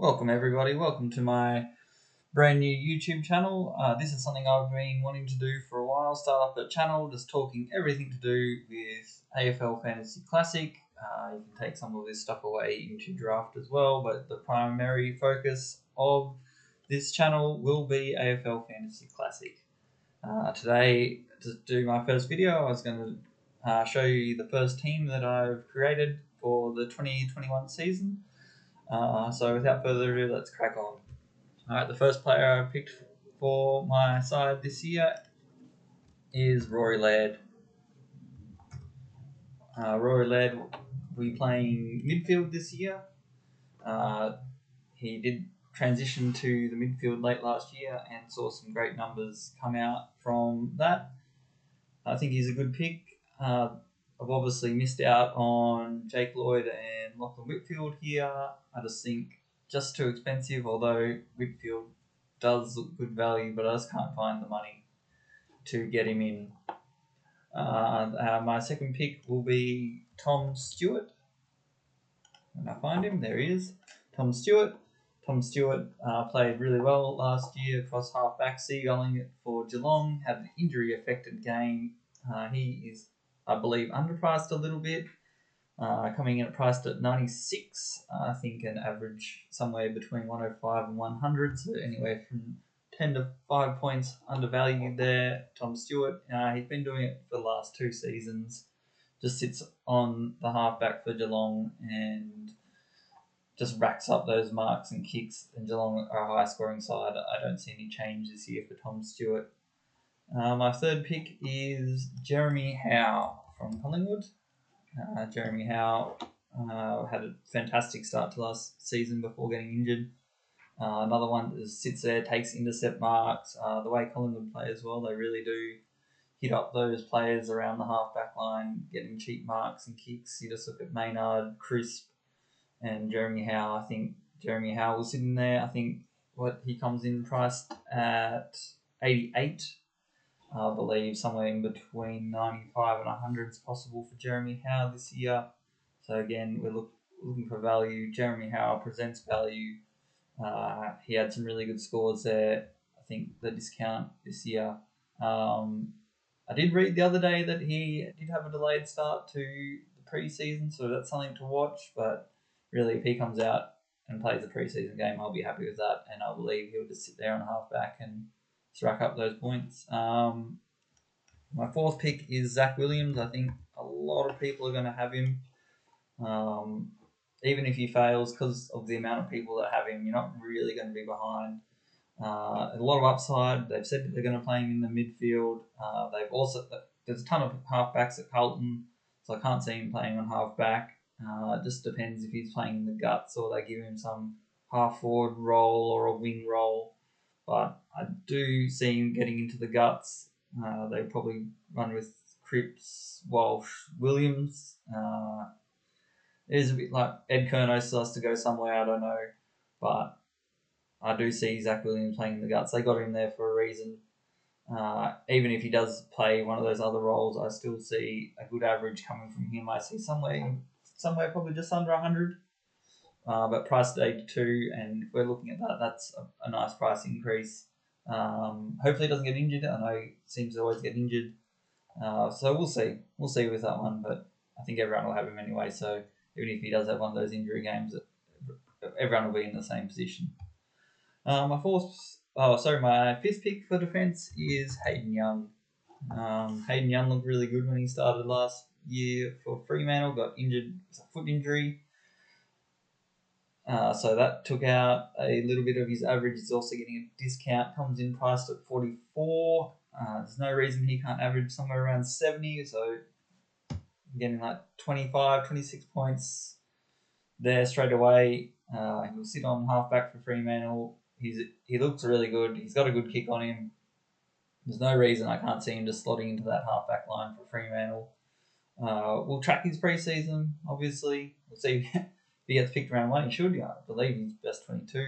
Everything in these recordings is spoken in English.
Welcome everybody, welcome to my brand new YouTube channel. This is something I've been wanting to do for a while, start up a channel just talking everything to do with AFL Fantasy Classic. You can take some of this stuff away into draft as well, but the primary focus of this channel will be AFL Fantasy Classic. Today, to do my first video, I was going to show you the first team that I've created for the 2021 season. So without further ado, let's crack on. Alright, the first player I picked for my side this year is Rory Laird. Rory Laird will be playing midfield this year. He did transition to the midfield late last year and saw some great numbers come out from that. I think he's a good pick. I've obviously missed out on Jake Lloyd and Lachlan Whitfield here. I just think just too expensive, although Whitfield does look good value, but I just can't find the money to get him in. My second pick will be Tom Stewart. When I find him, there he is. Tom Stewart. Tom Stewart played really well last year across half-back, seagulling it for Geelong, had an injury-affected game. He is, I believe, underpriced a little bit, coming in at priced at 96. I think an average somewhere between 105 and 100, so anywhere from 10 to 5 points undervalued there. Tom Stewart, he's been doing it for the last 2 seasons, just sits on the halfback for Geelong and just racks up those marks and kicks, and Geelong are a high-scoring side. I don't see any change this year for Tom Stewart. My third pick is Jeremy Howe from Collingwood. Jeremy Howe had a fantastic start to last season before getting injured. Another one that sits there, takes intercept marks. The way Collingwood play as well, they really do hit up those players around the half-back line, getting cheap marks and kicks. You just look at Maynard, Crisp, and Jeremy Howe. I think Jeremy Howe will sit in there. I think he comes in priced at 88. I believe somewhere in between 95 and 100 is possible for Jeremy Howe this year. So again, we're looking for value. Jeremy Howe presents value. He had some really good scores there. I think the discount this year. I did read the other day that he did have a delayed start to the preseason, so that's something to watch. But really, if he comes out and plays a preseason game, I'll be happy with that, and I believe he'll just sit there on halfback and rack up those points. My fourth pick is Zach Williams. I think a lot of people are going to have him. Even if he fails, because of the amount of people that have him, you're not really going to be behind. A lot of upside. They've said that they're going to play him in the midfield. There's a ton of halfbacks at Carlton, so I can't see him playing on halfback. It just depends if he's playing in the guts or they give him some half forward role or a wing role. But I do see him getting into the guts. They probably run with Cripps, Walsh, Williams. It is a bit like Ed Kerno still has to go somewhere, I don't know. But I do see Zach Williams playing in the guts. They got him there for a reason. Even if he does play one of those other roles, I still see a good average coming from him. I see somewhere probably just under 100. But priced at 82, and if we're looking at that, that's a nice price increase. Hopefully he doesn't get injured. I know he seems to always get injured. So we'll see. We'll see with that one, but I think everyone will have him anyway. So even if he does have one of those injury games, everyone will be in the same position. My fifth pick for defence is Hayden Young. Hayden Young looked really good when he started last year for Fremantle, got injured with a foot injury. So that took out a little bit of his average. He's also getting a discount, comes in priced at 44. There's no reason he can't average somewhere around 70, so getting like 25, 26 points there straight away. He'll sit on halfback for Fremantle. He looks really good. He's got a good kick on him. There's no reason I can't see him just slotting into that halfback line for Fremantle. We'll track his preseason, obviously. We'll see if he gets picked around 1. He should. I believe he's best 22.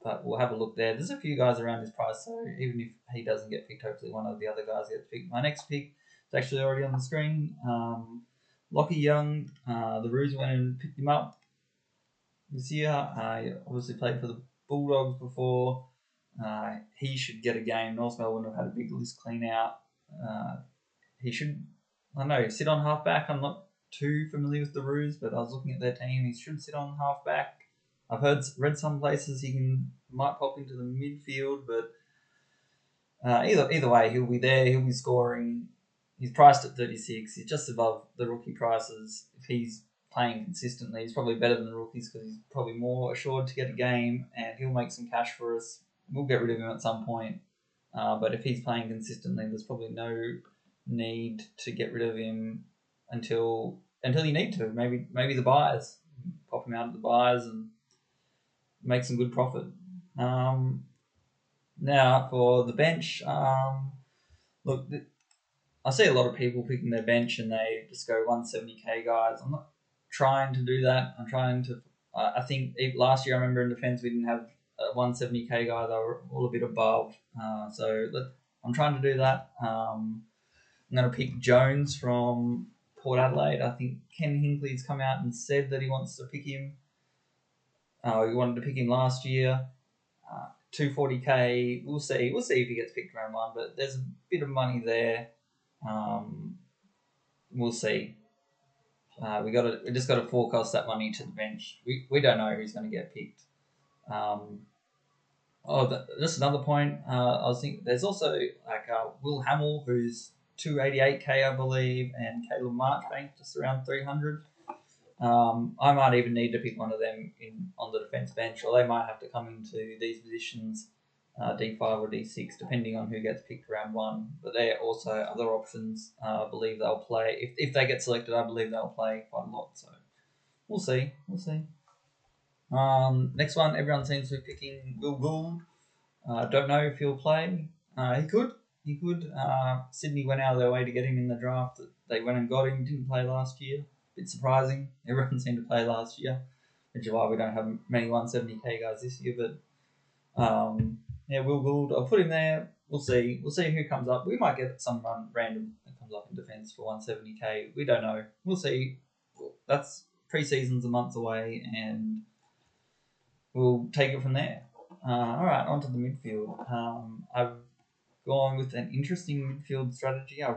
But we'll have a look there. There's a few guys around his price, so even if he doesn't get picked, hopefully one of the other guys gets picked. My next pick is actually already on the screen. Lachie Young, the Roos went and picked him up. this year. He obviously played for the Bulldogs before. He should get a game. North Melbourne have had a big list clean out. He should, I don't know, sit on halfback. I'm not too familiar with the Roos, but I was looking at their team. He should sit on halfback. I've read some places he might pop into the midfield, but either way, he'll be there. He'll be scoring. He's priced at 36. He's just above the rookie prices. If he's playing consistently, he's probably better than the rookies because he's probably more assured to get a game, and he'll make some cash for us. We'll get rid of him at some point, but if he's playing consistently, there's probably no need to get rid of him until you need to. Maybe the buyers pop him out of the buyers and make some good profit. Now for the bench, look, I see a lot of people picking their bench and they just go 170k guys. I'm not trying to do that. I'm trying to. I think last year I remember in defence we didn't have a 170k guy. They were all a bit above. I'm trying to do that. I'm going to pick Jones from Port Adelaide. I think Ken Hinkley's come out and said that he wants to pick him. He wanted to pick him last year. 240k. We'll see if he gets picked round one, but there's a bit of money there. We'll see. We just got to forecast that money to the bench. We don't know who's going to get picked. Just another point. I was thinking there's also Will Hamill, who's 288k I believe, and Caleb Marchbank just around 300. I might even need to pick one of them on the defence bench, or they might have to come into these positions, D5 or D6, depending on who gets picked round one. But they're also other options. I believe they'll play. If they get selected, I believe they'll play quite a lot. So we'll see. Next one, everyone seems to be picking Will Gould. Don't know if he'll play. He could. Sydney went out of their way to get him in the draft. They went and got him. Didn't play last year. Bit surprising. Everyone seemed to play last year, which is why we don't have many 170k guys this year. But Will Gould, I'll put him there. We'll see who comes up. We might get some random that comes up in defence for 170k. We don't know. We'll see. That's pre-season's a month away, and we'll take it from there. All right, on to the midfield. I've gone with an interesting midfield strategy. I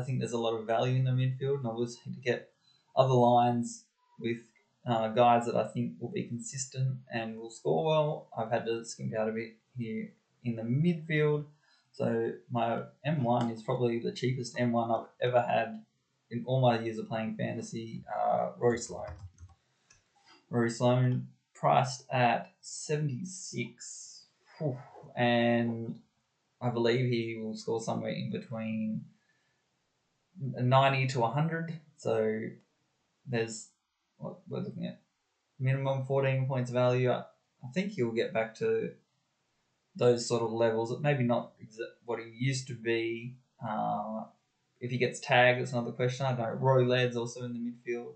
think there's a lot of value in the midfield, and obviously to get other lines with guys that I think will be consistent and will score well. I've had to skimp out a bit here in the midfield. So my M1 is probably the cheapest M1 I've ever had in all my years of playing fantasy. Rory Sloane priced at 76. And I believe he will score somewhere in between 90 to 100. So there's what we're looking at, minimum 14 points value. I think he'll get back to those sort of levels. Maybe not what he used to be. If he gets tagged, that's another question. I don't know. Rory Laird's also in the midfield.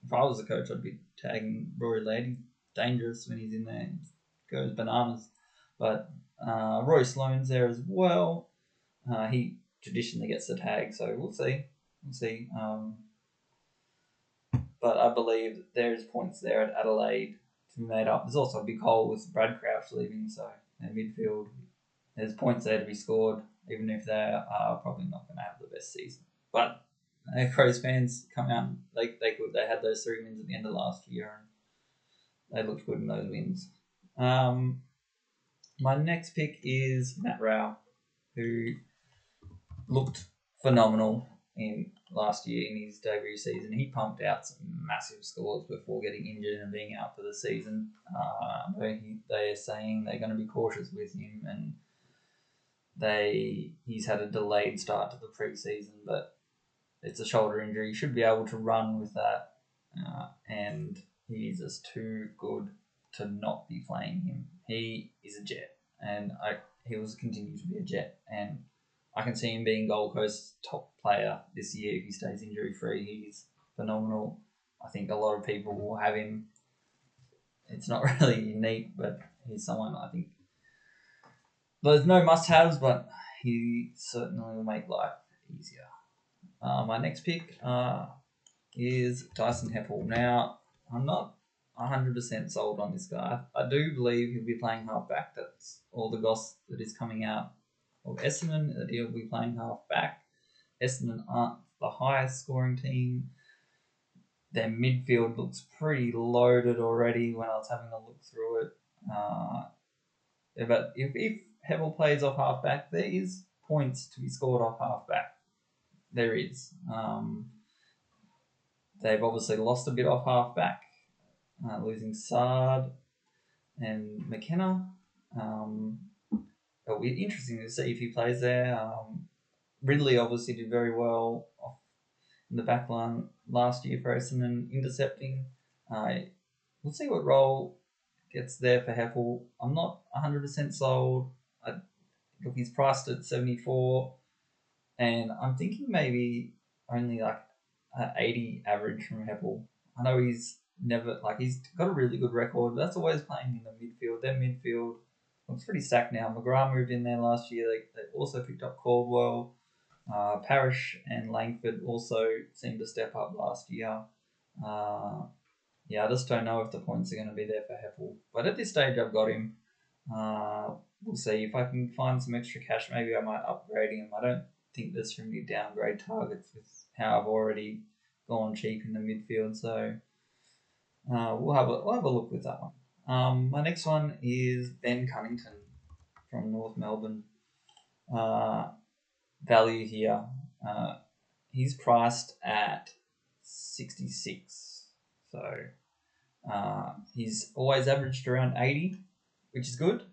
If I was a coach, I'd be tagging Rory Laird. He's dangerous when he's in there. He goes bananas. But Rory Sloane's there as well. He traditionally gets the tag, so we'll see. But I believe there's points there at Adelaide to be made up. There's also a big hole with Brad Crouch leaving, so in midfield, there's points there to be scored, even if they are probably not going to have the best season. But Crows fans come out, they had those 3 wins at the end of last year, and they looked good in those wins. My next pick is Matt Rao, who looked phenomenal in last year in his debut season. He pumped out some massive scores before getting injured and being out for the season. They are saying they're going to be cautious with him, and he's had a delayed start to the pre-season, but it's a shoulder injury. He should be able to run with that, and he's just too good to not be playing him. He is a jet, and he will continue to be a jet, and I can see him being Gold Coast's top player this year if he stays injury-free. He's phenomenal. I think a lot of people will have him. It's not really unique, but he's someone I think there's no must-haves, but he certainly will make life easier. My next pick is Tyson Heppel. Now, I'm 100% sold on this guy. I do believe he'll be playing half-back. That's all the goss that is coming out of Essendon, that he'll be playing half-back. Essendon aren't the highest scoring team. Their midfield looks pretty loaded already when I was having a look through it. But if Heppel plays off half-back, there is points to be scored off half-back. There is. They've obviously lost a bit off half-back, losing Sard and McKenna. It'll be interesting to see if he plays there. Ridley obviously did very well in the back line last year for Essendon, intercepting. We'll see what role gets there for Heppel. I'm not 100% sold. Look, he's priced at 74, and I'm thinking maybe only like an 80 average from Heppel. I know he's got a really good record, but that's always playing in the midfield. Their midfield looks pretty stacked now. McGrath moved in there last year. They also picked up Caldwell. Parrish and Langford also seemed to step up last year. I just don't know if the points are going to be there for Heppel. But at this stage, I've got him. We'll see. If I can find some extra cash, maybe I might upgrade him. I don't think there's too many downgrade targets with how I've already gone cheap in the midfield. So we'll have a look with that one. My next one is Ben Cunnington from North Melbourne. Value here. He's priced at 66. So he's always averaged around 80, which is good.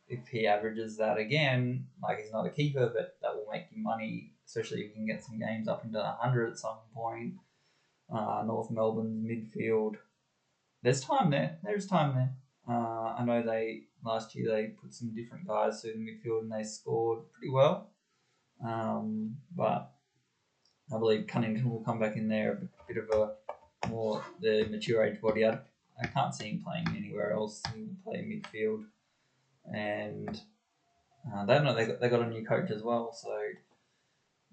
If he averages that again, he's not a keeper, but that will make you money, especially if you can get some games up into 100 at some point. North Melbourne's midfield. There's time there. There's time there. I know last year they put some different guys through the midfield and they scored pretty well. But I believe Cunnington will come back in there, a bit of a more the mature age body. I can't see him playing anywhere else. He will play midfield, and they got a new coach as well, so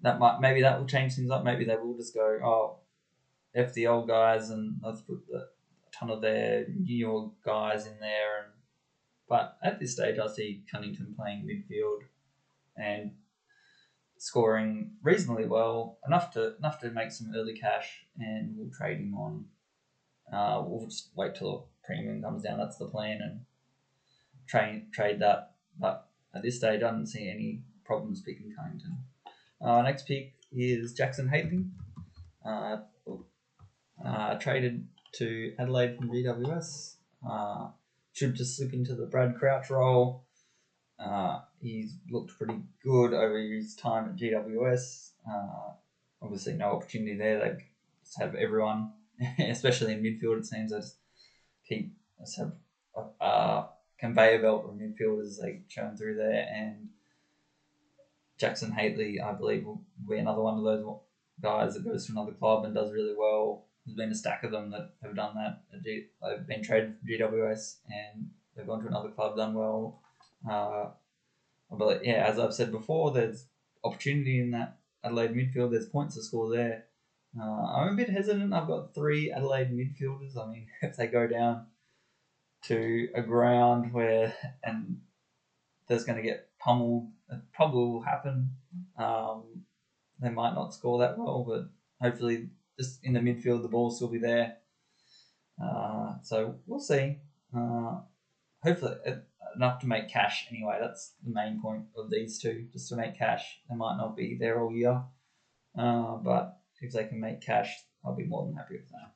that will change things up. Maybe they will just go, F the old guys and let's put a ton of their new guys in there. But at this stage, I see Cunnington playing midfield and scoring reasonably well, enough to make some early cash, and we'll trade him on. We'll just wait till the premium comes down. That's the plan, and trade that. But at this stage, I don't see any problems picking Cunnington. Next pick is Jackson Hayling. Traded to Adelaide from GWS. Should just slip into the Brad Crouch role. He's looked pretty good over his time at GWS. Obviously, no opportunity there. They just have everyone, especially in midfield. It seems they just have a conveyor belt of midfielders as they churn through there. And Jackson Hayling, I believe, will be another one of those guys that goes to another club and does really well. There's been a stack of them that have done that. They've been traded from GWS and they've gone to another club, done well. But yeah, as I've said before, there's opportunity in that Adelaide midfield. There's points to score there. I'm a bit hesitant. I've got 3 Adelaide midfielders. I mean, if they go down to a ground where and there's going to get pummeled, it probably will happen. They might not score that well, but hopefully just in the midfield, the ball will still be there. So we'll see. Hopefully enough to make cash anyway. That's the main point of these two, just to make cash. They might not be there all year, but if they can make cash, I'll be more than happy with that.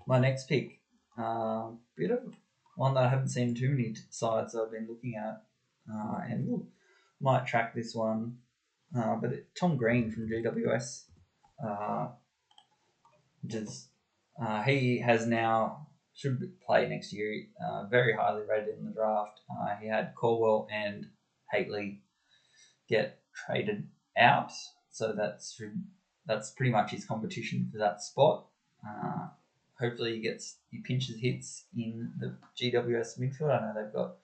My next pick, bit of one that I haven't seen too many sides I've been looking at, and we'll might track this one, but Tom Green from GWS, he has now should play next year. Very highly rated in the draft. He had Caldwell and Hayling get traded out, so that's pretty much his competition for that spot. Hopefully he pinches hits in the GWS midfield. I know they've got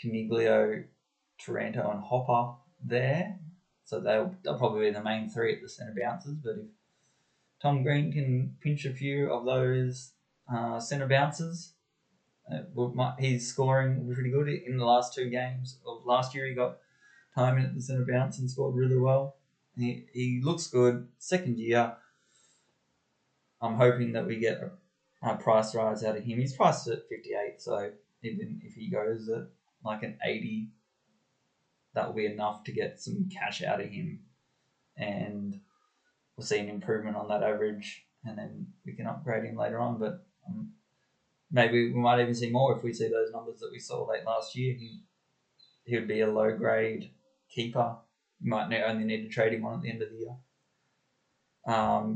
Caniglio, Taranto, and Hopper there, so they'll probably be the main 3 at the centre bounces. But if Tom Green can pinch a few of those centre bounces. His scoring was pretty good in the last 2 games of last year. He got time in at the centre bounce and scored really well. He looks good. Second year, I'm hoping that we get a price rise out of him. He's priced at 58, so even if he goes at like an 80, that will be enough to get some cash out of him, and we'll see an improvement on that average, and then we can upgrade him later on. But maybe we might even see more if we see those numbers that we saw late last year. He would be a low grade keeper. You might only need to trade him on at the end of the year.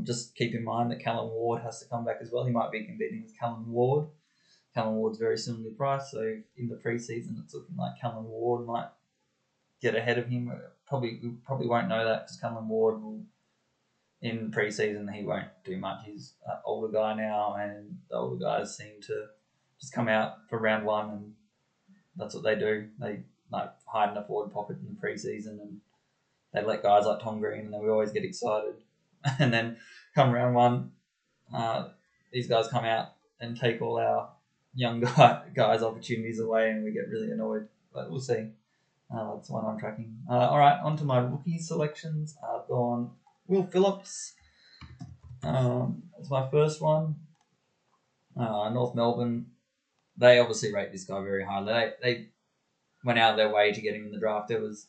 Just keep in mind that Callum Ward has to come back as well. He might be competing with Callum Ward. Callum Ward's very similarly priced, so in the pre-season it's looking like Callum Ward might get ahead of him. We probably won't know that because Callum Ward will, in pre-season, he won't do much. He's an older guy now, and the older guys seem to just come out for round 1, and that's what they do. They like hide in a forward pocket in the pre-season, and they let guys like Tom Green, and then we always get excited. And then come round 1, these guys come out and take all our young guys' opportunities away, and we get really annoyed. But we'll see. That's the one I'm tracking. All right, on to my rookie selections. I've gone Will Phillips. That's my first one. North Melbourne. They obviously rate this guy very highly. They went out of their way to get him in the draft. There was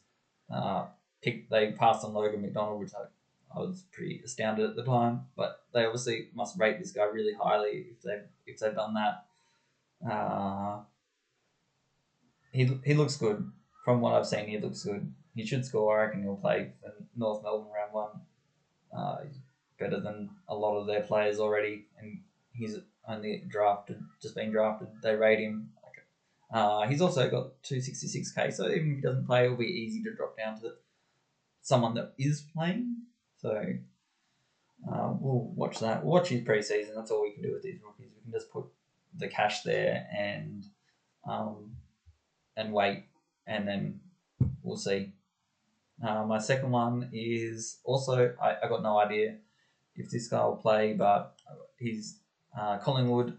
they passed on Logan McDonald, which I was pretty astounded at the time. But they obviously must rate this guy really highly if they've done that. He looks good. From what I've seen, he looks good. He should score. I reckon he'll play for North Melbourne round 1. He's better than a lot of their players already, and he's only just been drafted. They rate him. He's also got 266k, so even if he doesn't play, it'll be easy to drop down to someone that is playing. So we'll watch that. We'll watch his pre-season. That's all we can do with these rookies. We can just put the cash there and wait, and then we'll see. My second one is also, I got no idea if this guy will play, but he's Collingwood.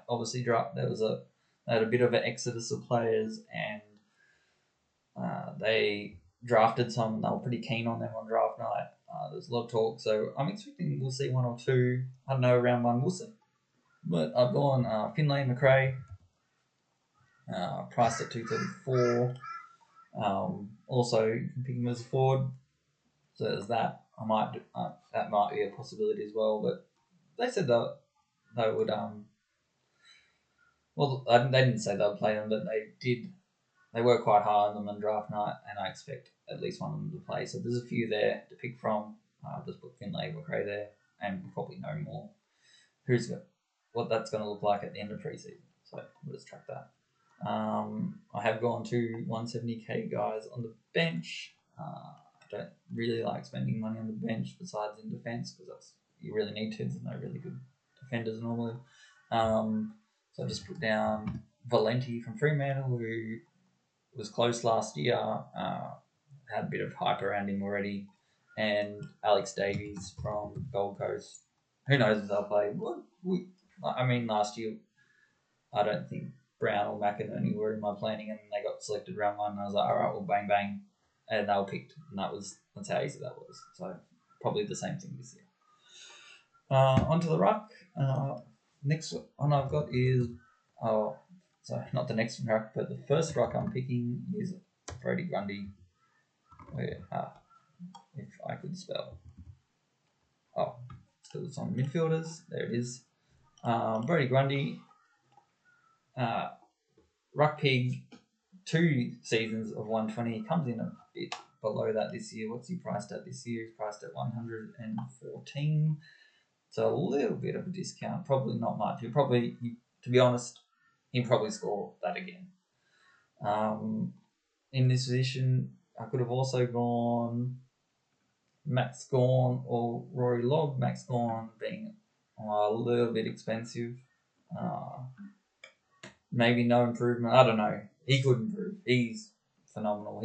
Obviously, they had a bit of an exodus of players, and they drafted some. They were pretty keen on them on draft night. There's a lot of talk, so I'm expecting we'll see 1 or 2. I don't know, round 1 we'll see. But I've gone Finlay McRae, priced at 234. Also, you can pick him as a forward, so there's that. That might be a possibility as well. But they said that they would. They didn't say they would play them, but they did. They worked quite hard on them on draft night, and I expect at least one of them to play. So there's a few there to pick from. Just put Finlay McRae there, and we'll probably know more what that's going to look like at the end of pre-season. So we'll just track that. I have gone to 170k guys on the bench. I don't really like spending money on the bench besides in defence, because you really need to. There's no really good defenders normally. So I just put down Valenti from Fremantle, who was close last year, had a bit of hype around him already, and Alex Davies from Gold Coast. Who knows if they'll play? Last year, I don't think Brown or McInerney were in my planning, and they got selected round 1, and I was like, all right, well, bang, bang, and they were picked, and that's how easy that was. So probably the same thing this year. Onto the ruck. Next one I've got is, not the next ruck, but the first ruck I'm picking is Freddie Grundy. If I could spell. Because it's on midfielders. There it is. Freddie Grundy. Ruck Pig, 2 seasons of 120. Comes in a bit below that this year. What's he priced at this year? He's priced at 114. So a little bit of a discount. Probably not much. To be honest, he'll probably score that again. In this position, I could have also gone Max Gawn or Rory Lobb. Max Gawn being a little bit expensive. Maybe no improvement. I don't know. He could improve. He's phenomenal.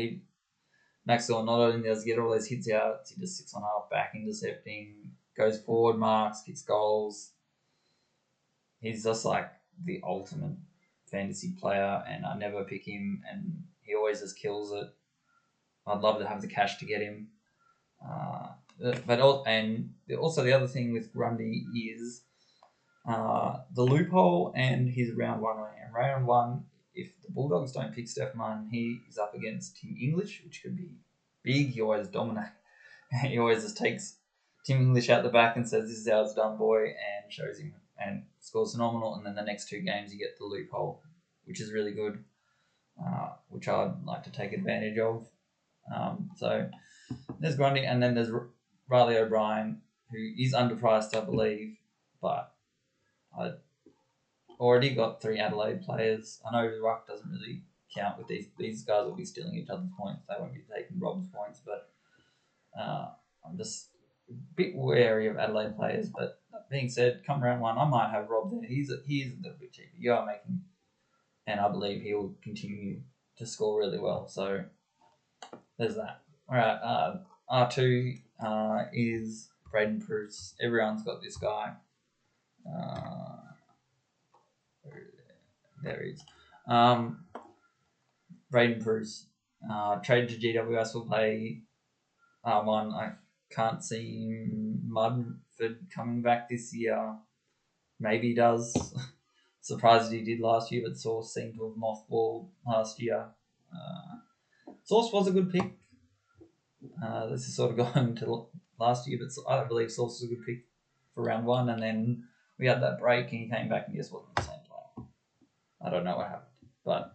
Max Gawn not only does he get all those hits out, he just sits on half back intercepting, goes forward, marks, kicks goals. He's just like the ultimate fantasy player, and I never pick him, and he always just kills it. I'd love to have the cash to get him. Also the other thing with Grundy is the loophole and his round one. And round one, if the Bulldogs don't pick Steph Munn, he is up against Tim English, which could be big. He always dominates. He always just takes Tim English out the back and says, "This is how it's done, boy," and shows him and scores phenomenal. And then the next 2 games, you get the loophole, which is really good, which I'd like to take advantage of. So there's Grundy, and then there's Riley O'Brien, who is underpriced, I believe, but I already got 3 Adelaide players. I know the ruck doesn't really count with these guys. Will be stealing each other's points. They won't be taking Rob's points, but I'm just a bit wary of Adelaide players. But that being said, come round one, I might have Rob there. He's a little bit cheaper. You are making, and I believe he will continue to score really well. So there's that. All right, R2 is Braden Bruce. Everyone's got this guy. There he is. Braden Bruce. Traded to GWS will play one. I can't see Mudford coming back this year. Maybe he does. Surprised he did last year, but Source seemed to have mothballed last year. Source was a good pick. This is sort of going to last year, but I believe Source was a good pick for round one, and then we had that break and he came back and just wasn't the same player. I don't know what happened, but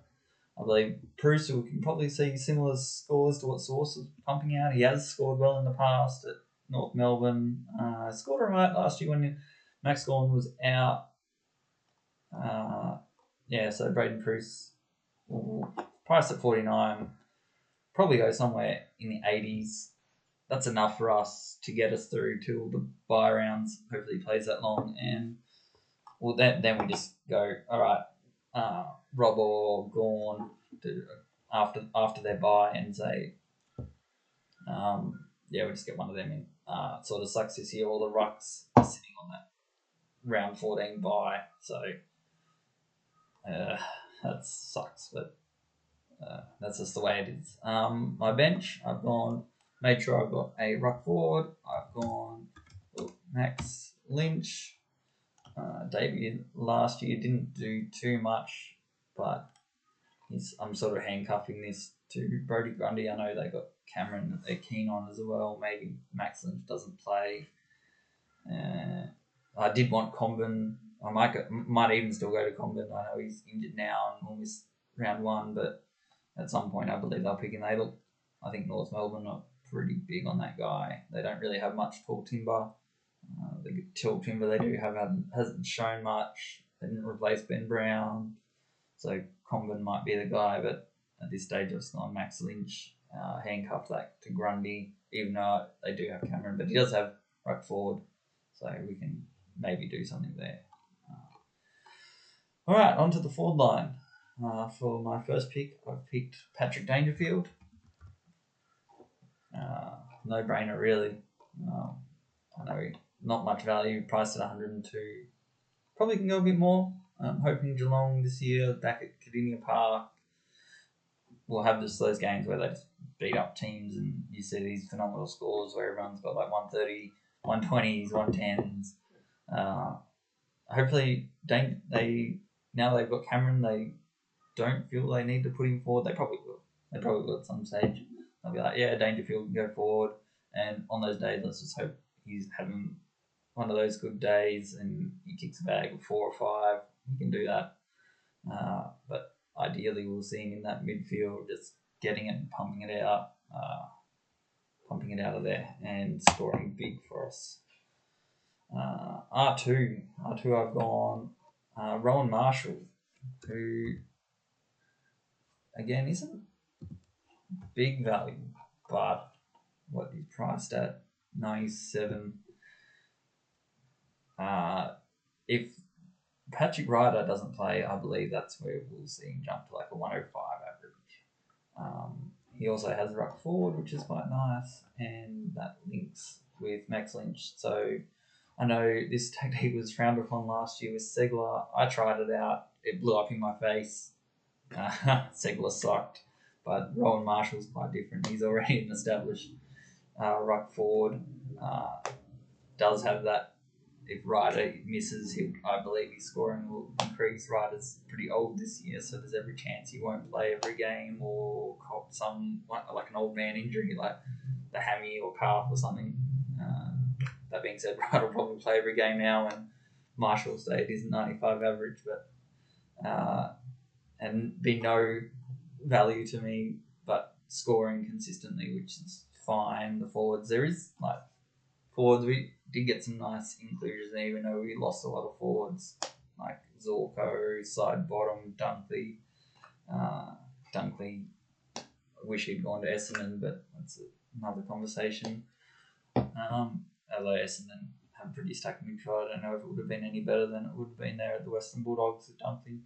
I believe Bruce, we can probably see similar scores to what Source is pumping out. He has scored well in the past at North Melbourne. Scored alright last year when Max Gawn was out. So Braden Bruce, price at 49, probably go somewhere in the 80s. That's enough for us to get us through till the bye rounds. Hopefully he plays that long, and then we just go, all right, Rob or Gawn after their bye and say, we just get one of them in. It sort of sucks this year. All the rucks are sitting on that round 14 bye, so that sucks, but that's just the way it is. My bench, I've made sure I've got a ruck forward. I've gone Max Lynch. Debut last year didn't do too much, but I'm sort of handcuffing this to Freddie Grundy. I know they got Cameron that they're keen on as well. Maybe Max Lynch doesn't play. I did want Comben. I might even still go to Comben. I know he's injured now and will miss round one, but at some point I believe they'll pick him. I think North Melbourne are pretty big on that guy. They don't really have much tall timber. The tilt timber they do hasn't shown much. They didn't replace Ben Brown, so Comben might be the guy. But at this stage, I've just gone Max Lynch, handcuffed that to Grundy, even though they do have Cameron, but he does have ruck forward, so we can maybe do something there. All right, on to the forward line. For my first pick, I've picked Patrick Dangerfield. No brainer, really. I know not much value, priced at 102. Probably can go a bit more. I'm hoping Geelong this year, back at Cardinia Park, will have just those games where they just beat up teams and you see these phenomenal scores where everyone's got like 130, 120s, 110s. Hopefully, now they've got Cameron, they don't feel they need to put him forward. They probably will. They probably will at some stage. They'll be like, yeah, Dangerfield can go forward. And on those days, let's just hope he's having one of those good days and he kicks a bag of 4 or 5. He can do that. But ideally, we'll see him in that midfield, just getting it and pumping it out of there and scoring big for us. R2 I've gone Rowan Marshall, who again isn't big value, but what he's priced at 97. If Patrick Ryder doesn't play, I believe that's where we'll see him jump to like a 105 average. He also has ruck forward, which is quite nice, and that links with Max Lynch. So I know this tactic was frowned upon last year with Segler. I tried it out. It blew up in my face. Segler sucked. But Rowan Marshall's quite different. He's already an established ruck forward. Does have that. If Ryder misses, I believe his scoring will increase. Ryder's pretty old this year, so there's every chance he won't play every game or cop some like an old man injury, like the hammy or calf or something. That being said, Ryder will probably play every game now, and Marshall stay at his 95 average, but and be no value to me, but scoring consistently, which is fine. The forwards, there is like forwards, we did get some nice inclusions, even though we lost a lot of forwards, like Zorko, side bottom, Dunkley. Dunkley, I wish he'd gone to Essendon, but that's another conversation. Although Essendon have a pretty stacked midfield, I don't know if it would have been any better than it would have been there at the Western Bulldogs with Dunkley.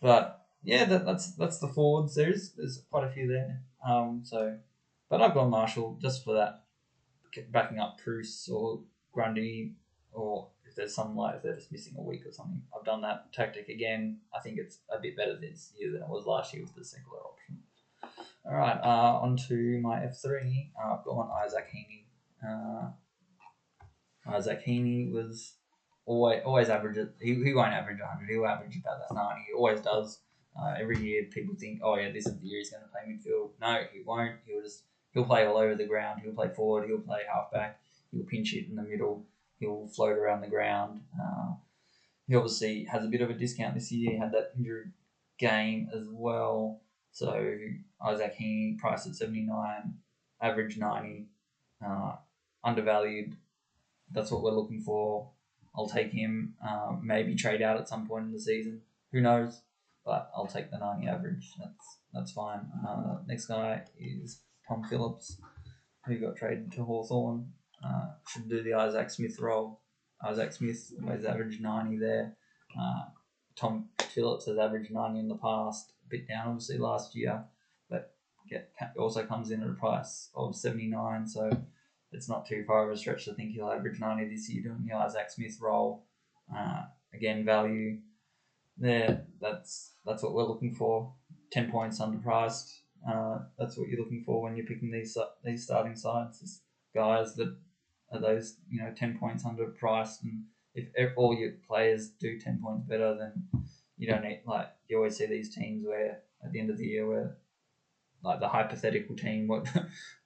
But yeah, that's the forwards. There's quite a few there. But I've gone Marshall just for that, backing up Bruce or Grundy, or if there's some if they're just missing a week or something. I've done that tactic again. I think it's a bit better this year than it was last year with the singular option. All right, on to my F3. I've gone Izakini. Izakini was always average. He won't average 100. He'll average about that 90. He always does. Every year people think, oh yeah, this is the year he's going to play midfield. No, he won't. He'll play all over the ground. He'll play forward. He'll play halfback. He'll pinch it in the middle. He'll float around the ground. He obviously has a bit of a discount this year. He had that injured game as well. So Izakini priced at 79, average 90, undervalued. That's what we're looking for. I'll take him. Maybe trade out at some point in the season. Who knows? But I'll take the 90 average. That's fine. Next guy is Tom Phillips, who got traded to Hawthorn. Should do the Isaac Smith role. Isaac Smith always averaged 90 there. Tom Phillips has averaged 90 in the past. A bit down, obviously, last year. But also comes in at a price of 79, so it's not too far of a stretch to think he'll average 90 this year doing the Isaac Smith role. Again, value there. That's what we're looking for. 10 points underpriced. That's what you're looking for when you're picking these starting sides. Is guys that are those 10 points underpriced, and if all your players do 10 points better, then you don't need, you always see these teams where at the end of the year where the hypothetical team, what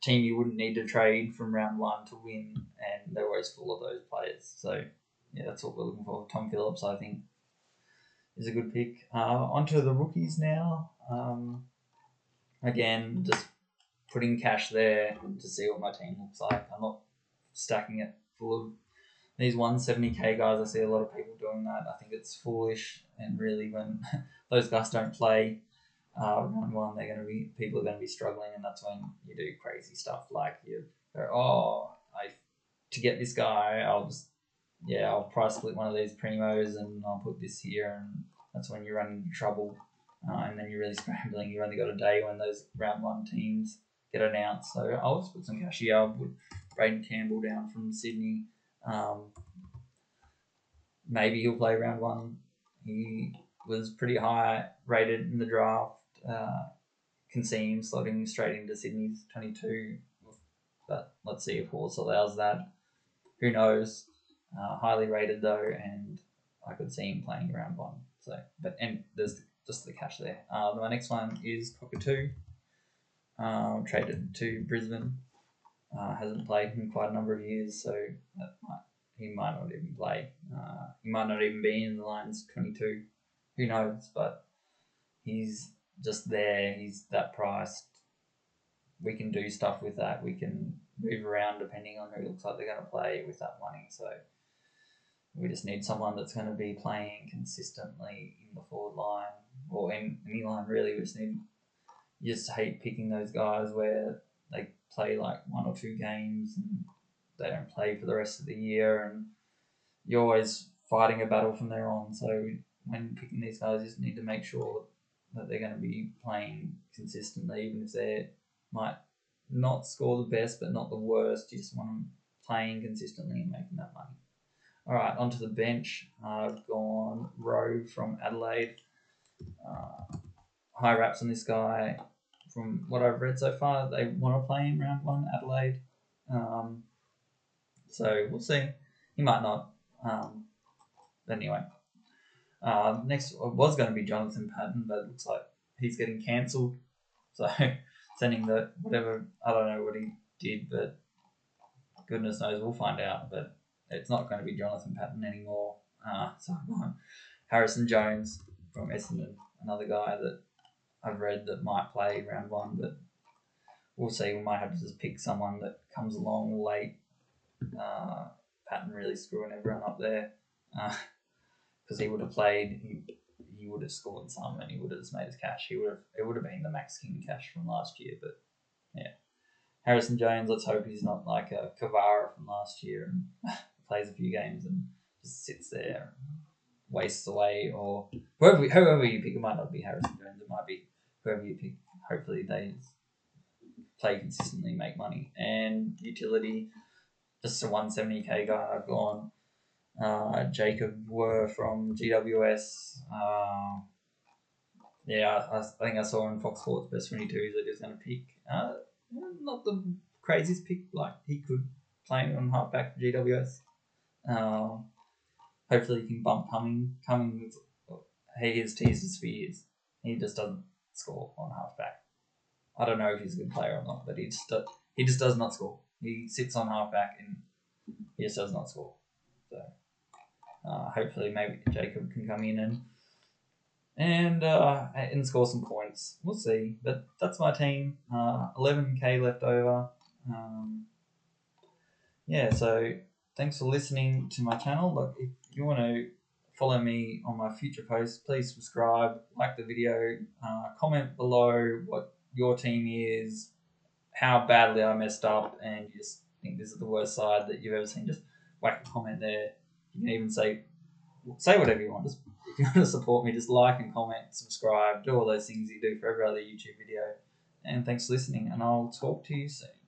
team you wouldn't need to trade from round one to win, and they're always full of those players. So yeah, that's what we're looking for. Tom Phillips, I think, is a good pick. Onto the rookies now. Again, just putting cash there to see what my team looks like. I'm not stacking it full of these 170k guys. I see a lot of people doing that. I think it's foolish, and really when those guys don't play round one, people are going to be struggling, and that's when you do crazy stuff like you go, to get this guy, I'll price split one of these primos and I'll put this here, and that's when you run into trouble. And then you're really scrambling. You've only got a day when those round one teams get announced. So I'll just put some cash here. I'll put Braden Campbell down from Sydney. Maybe he'll play round one. He was pretty high rated in the draft. Can see him slotting straight into Sydney's 22. But let's see if Horse allows that. Who knows? Highly rated though, and I could see him playing round one. And there's just the cash there. My next one is Cockatoo. Traded to Brisbane. Hasn't played in quite a number of years, so he might not even play. He might not even be in the Lions 22. Who knows? But he's just there. He's that priced. We can do stuff with that. We can move around depending on who it looks like they're going to play with that money. So we just need someone that's going to be playing consistently in the forward line or in any line, really. You just hate picking those guys where they play like 1 or 2 games and they don't play for the rest of the year, and you're always fighting a battle from there on. So when picking these guys, you just need to make sure that they're going to be playing consistently, even if they might not score the best but not the worst. You just want them playing consistently and making that money. All right, onto the bench. I've gone Rowe from Adelaide. High raps on this guy. From what I've read so far, they want to play him round 1, Adelaide. So we'll see. He might not. Anyway. Next was going to be Jonathan Patton, but it looks like he's getting cancelled. So sending the whatever, I don't know what he did, but goodness knows, we'll find out. But it's not going to be Jonathan Patton anymore. So I'm on Harrison Jones from Essendon, another guy that I've read that might play round 1, but we'll see. We might have to just pick someone that comes along late. Patton really screwing everyone up there. Because he would have played, he would have scored some, and he would have just made his cash. It would have been the Max King cash from last year, but yeah. Harrison Jones, let's hope he's not like a Kavara from last year and plays a few games and just sits there, and wastes away, or whoever you pick. It might not be Harrison Jones, it might be whoever you pick. Hopefully they play consistently, make money. And utility, just a 170k guy I've gone. Jacob were from GWS. I think I saw on Fox Sports Best 22 that he was going to pick. Not the craziest pick, like he could play on halfback for GWS. Hopefully he can bump Cummings. He has teased his fears. He just doesn't score on halfback. I don't know if he's a good player or not, but he just does not score. He sits on halfback and he just does not score. So hopefully maybe Jacob can come in and score some points. We'll see. But that's my team. 11k left over. So thanks for listening to my channel. Look, if you want to follow me on my future posts, please subscribe, like the video, comment below what your team is, how badly I messed up, and you just think this is the worst side that you've ever seen. Just whack a comment there. You can even say whatever you want. Just if you want to support me, just like and comment, subscribe, do all those things you do for every other YouTube video. And thanks for listening, and I'll talk to you soon.